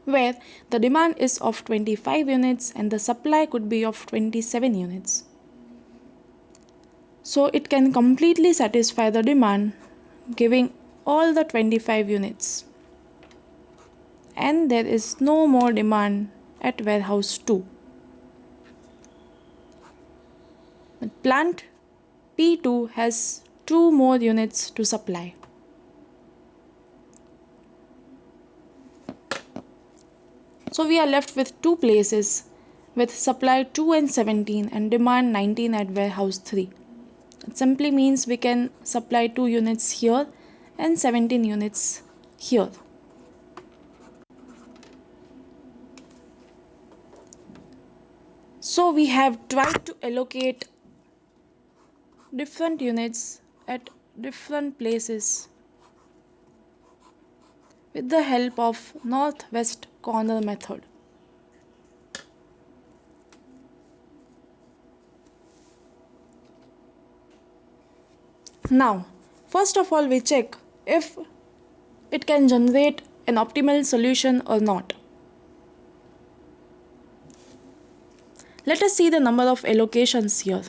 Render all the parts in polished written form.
where the demand is of 25 units and the supply could be of 27 units. So it can completely satisfy the demand, giving all the 25 units. And there is no more demand at warehouse 2. But plant P2 has 2 more units to supply. So we are left with 2 places with supply 2 and 17 and demand 19 at warehouse 3. It simply means we can supply 2 units here and 17 units here. So we have tried to allocate different units at different places with the help of northwest corner method. Now, first of all we check if it can generate an optimal solution or not. Let us see the number of allocations here.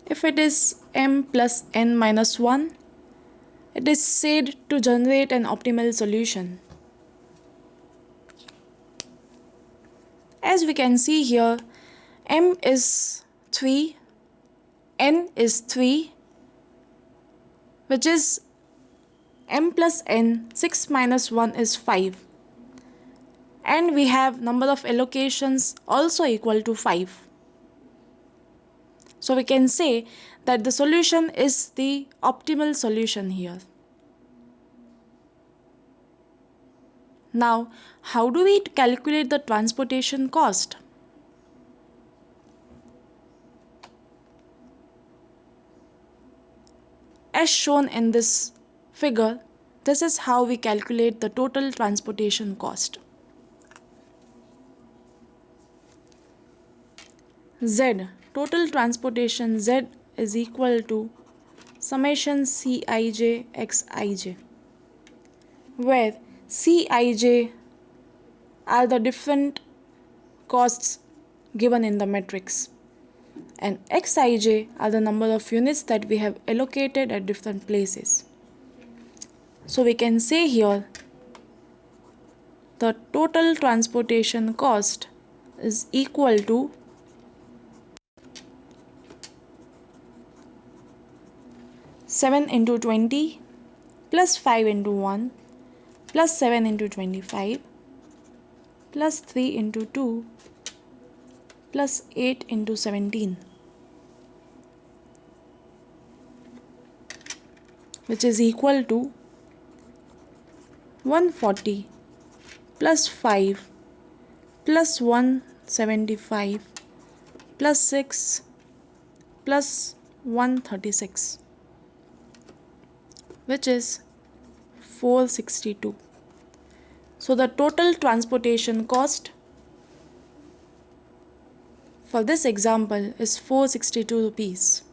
If it is m plus n minus 1, it is said to generate an optimal solution. As we can see here, m is 3, n is 3, which is m plus n, 6 minus 1 is 5. And we have number of allocations also equal to 5. So we can say that the solution is the optimal solution here. Now, how do we calculate the transportation cost? As shown in this figure, this is how we calculate the total transportation cost. Z, total transportation Z is equal to summation Cij xij, where Cij are the different costs given in the matrix and xij are the number of units that we have allocated at different places. So we can say here the total transportation cost is equal to (7 into 20 plus 5 into 1 plus 7 into 25 plus 3 into 2 plus 8 into 17, which is equal to 140 plus 5 plus 175 plus 6 plus 136, which is 462. So the total transportation cost for this example is 462 rupees.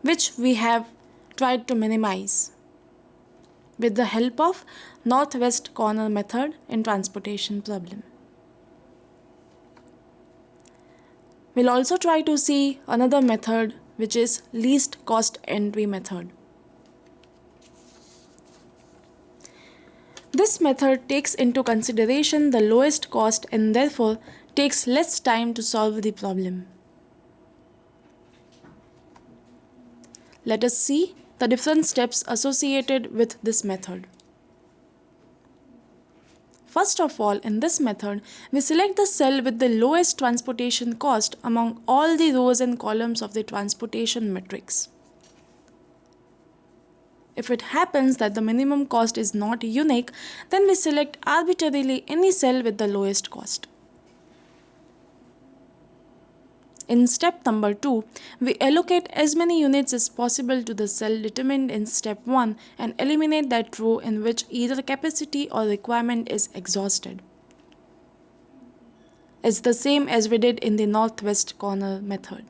Which we have tried to minimize with the help of northwest corner method in transportation problem. We'll also try to see another method, which is least cost entry method. This method takes into consideration the lowest cost and therefore takes less time to solve the problem. Let us see the different steps associated with this method. First of all, in this method, we select the cell with the lowest transportation cost among all the rows and columns of the transportation matrix. If it happens that the minimum cost is not unique, then we select arbitrarily any cell with the lowest cost. In step number 2, we allocate as many units as possible to the cell determined in step 1 and eliminate that row in which either capacity or requirement is exhausted. It's the same as we did in the northwest corner method.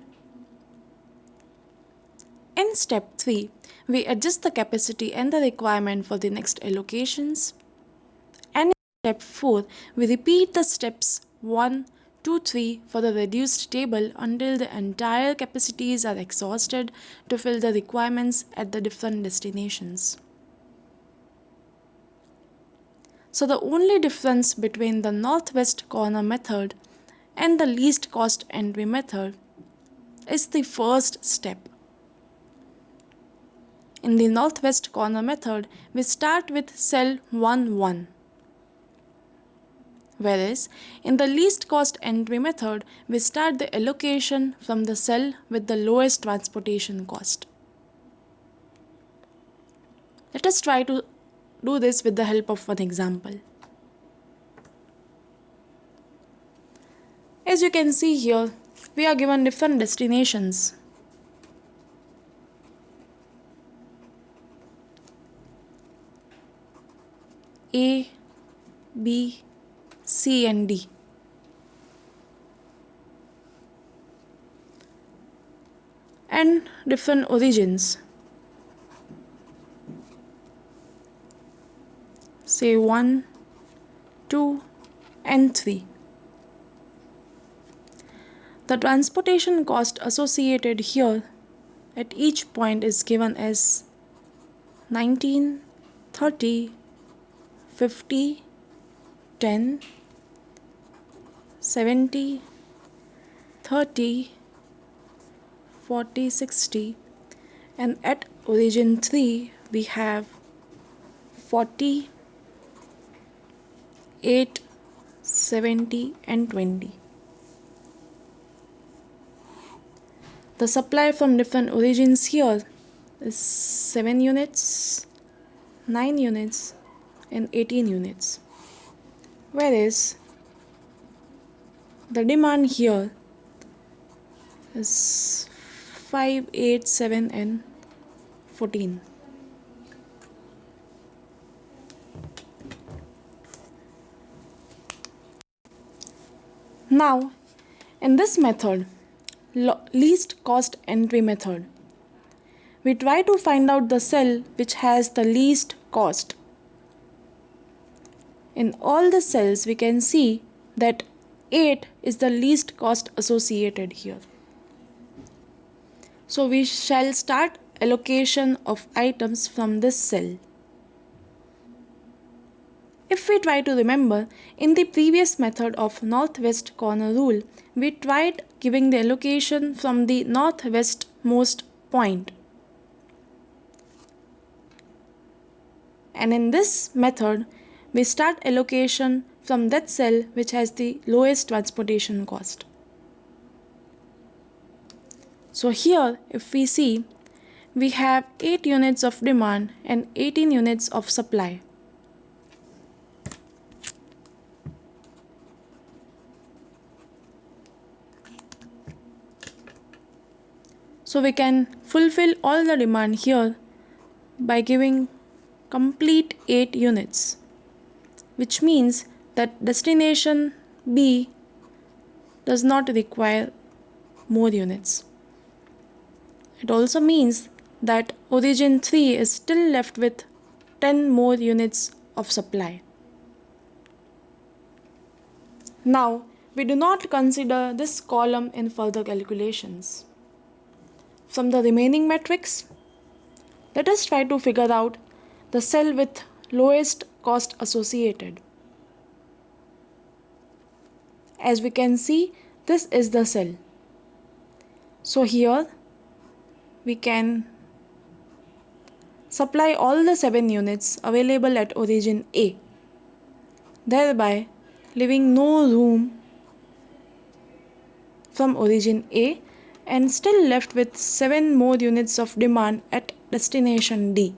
In step 3, we adjust the capacity and the requirement for the next allocations. And in step 4, we repeat the steps 1, 2, 3 for the reduced table until the entire capacities are exhausted to fill the requirements at the different destinations. So the only difference between the northwest corner method and the least cost entry method is the first step. In the northwest corner method, we start with cell 1, 1. Whereas, in the least cost entry method, we start the allocation from the cell with the lowest transportation cost. Let us try to do this with the help of one example. As you can see here, we are given different destinations. A, B, C and D. And different origins. Say 1, 2 and 3. The transportation cost associated here at each point is given as 19, 30, 50, 10, 70, 30, 40, 60, and at origin 3 we have 40, 8, 70 and 20. The supply from different origins here is 7 units, 9 units and 18 units. Whereas the demand here is 5, 8, 7 and 14. Now, in this method, least cost entry method, we try to find out the cell which has the least cost. In all the cells, we can see that 8 is the least cost associated here. So we shall start allocation of items from this cell. If we try to remember, in the previous method of northwest corner rule, we tried giving the allocation from the northwestmost point. And in this method, we start allocation from that cell which has the lowest transportation cost. So here, if we see, we have 8 units of demand and 18 units of supply. So we can fulfill all the demand here by giving complete 8 units, which means that destination B does not require more units. It also means that origin 3 is still left with 10 more units of supply. Now, we do not consider this column in further calculations. From the remaining matrix, let us try to figure out the cell with lowest cost associated. As we can see, this is the cell. So here we can supply all the 7 units available at origin A, thereby leaving no room from origin A and still left with 7 more units of demand at destination D.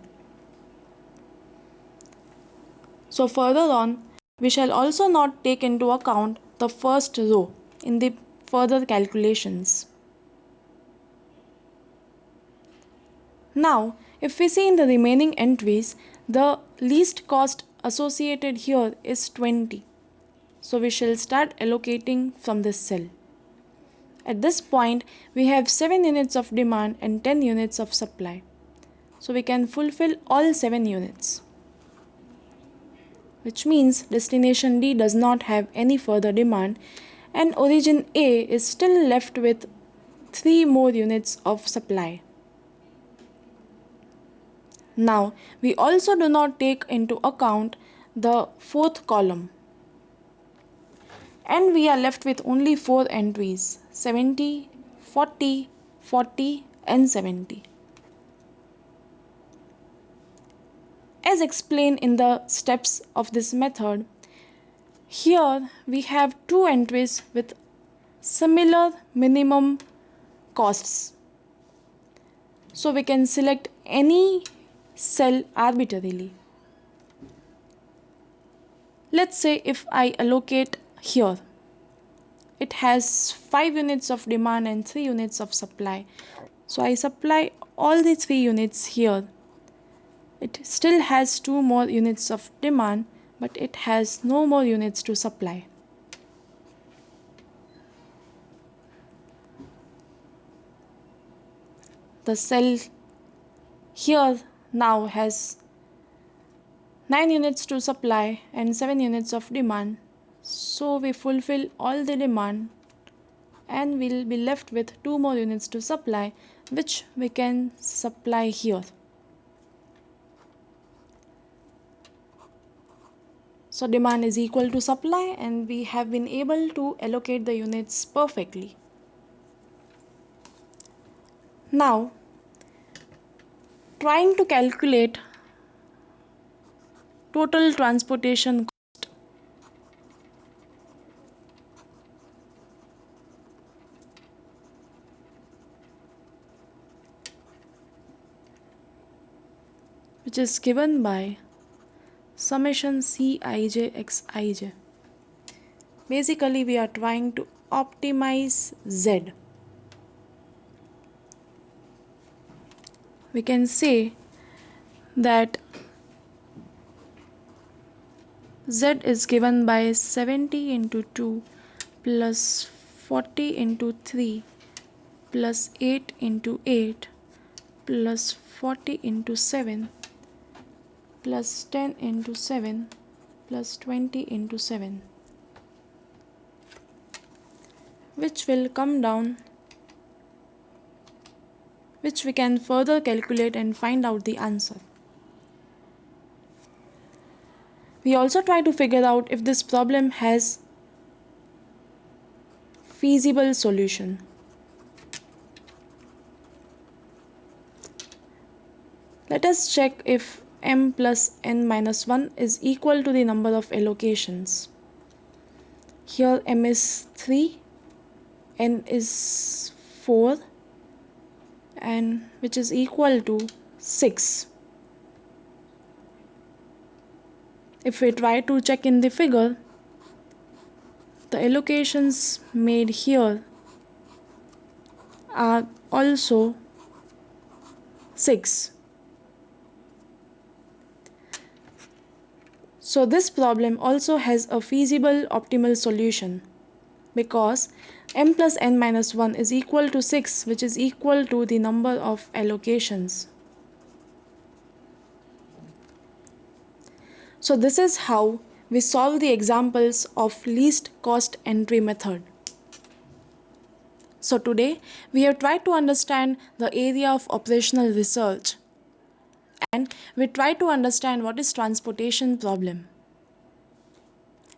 So further on, we shall also not take into account the first row. In the further calculations. Now, if we see in the remaining entries, the least cost associated here is 20. So we shall start allocating from this cell. At this point, we have 7 units of demand and 10 units of supply. So we can fulfill all 7 units. Which means destination D does not have any further demand and origin A is still left with 3 more units of supply. Now, we also do not take into account the fourth column. And we are left with only 4 entries, 70, 40, 40 and 70. As explained in the steps of this method, here we have 2 entries with similar minimum costs. So we can select any cell arbitrarily. Let's say if I allocate here, it has 5 units of demand and 3 units of supply. So I supply all the 3 units here. It still has 2 more units of demand, but it has no more units to supply. The cell here now has 9 units to supply and 7 units of demand. So we fulfill all the demand and we'll be left with 2 more units to supply, which we can supply here. So demand is equal to supply and we have been able to allocate the units perfectly. Now, trying to calculate total transportation cost. Which is given by summation Cij xij. Basically, we are trying to optimize Z. We can say that Z is given by 70 into 2 plus 40 into 3 plus 8 into 8 plus 40 into 7 plus 10 into 7 plus 20 into 7, which will come down, which we can further calculate and find out the answer. We also try to figure out if this problem has feasible solution. Let us check if m plus n minus 1 is equal to the number of allocations. Here m is 3, n is 4, and which is equal to 6. If we try to check in the figure, the allocations made here are also 6. So this problem also has a feasible optimal solution because m plus n minus 1 is equal to 6, which is equal to the number of allocations. So this is how we solve the examples of least cost entry method. So today we have tried to understand the area of operational research and we try to understand what is transportation problem.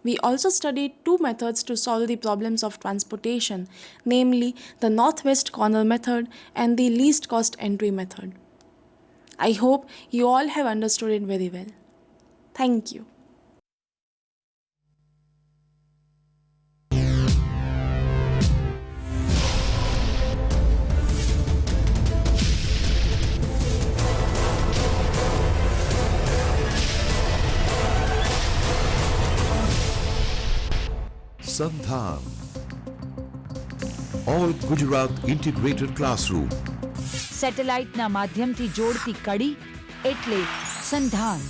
We also studied 2 methods to solve the problems of transportation, namely the northwest corner method and the least cost entry method. I hope you all have understood it very well. Thank you. Sandhan, All Gujarat Integrated Classroom. સેટેલાઇટના માધ્યમથી જોડતી કડી એટલે સંધાન.